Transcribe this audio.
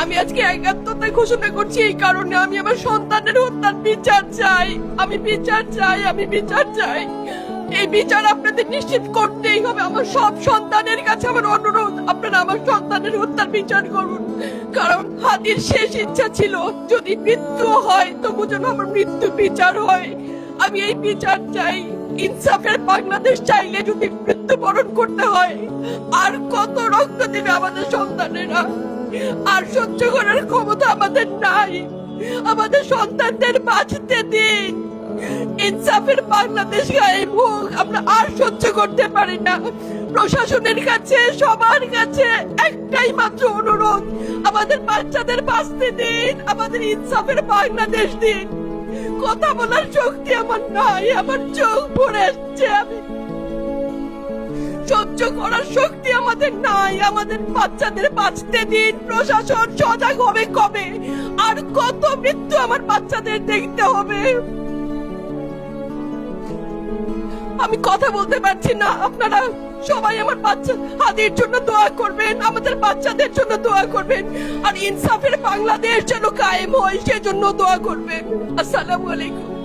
আমি আজকে একাত্মতা ঘোষণা করছি এই কারণে, আমি আমার সন্তানের হত্যার বিচার চাই। আমি বিচার চাই, আমি বিচার চাই। এই বিচার আপনাদের নিশ্চিত করতেই হবে। আমার সব সন্তানের কাছে আমার অনুরোধ, আপনারা আমার সন্তানের হত্যার বিচার করুন। কারণ হাদির শেষ ইচ্ছা ছিল যদি মৃত্যু হয় তবু যেন আমার মৃত্যু বিচার হয়। আমি এই বিচার চাই। ইনসাফের বাংলাদেশ চাইলে যদি মৃত্যুবরণ করতে হয়, আর কত রক্ত দিবে আমাদের সন্তানেরা? আর সহ্য করার ক্ষমতা আমাদের নাই। আমাদের সন্তানদের বাঁচতে দিন। ইনসাফের বাংলাদেশ গায়েব হোক। আমরা আর সহ্য করতে পারি না। প্রশাসনের কাছে, সবার কাছে একটাই মাত্র অনুরোধ, আমাদের বাচ্চাদের বাঁচতে দিন, আমাদের ইনসাফের বাংলাদেশ দিন। কথা বলার শক্তি আমার নাই, আমার চোখ ভরে আসছে। আমি সহ্য করার শক্তি আমাদের নাই। আমাদের বাচ্চাদের বাঁচতে দিন। প্রশাসন সজাগ হবে কবে? আর কত মৃত্যু আমার বাচ্চাদের দেখতে হবে? আমি কথা বলতে পারছি না। আপনারা সবাই আমার বাচ্চা হাদির জন্য দোয়া করবেন, আমাদের বাচ্চাদের জন্য দোয়া করবেন, আর ইনসাফের বাংলাদেশ যেন কায়েম হয় সেজন্য দোয়া করবেন। আসসালামু আলাইকুম।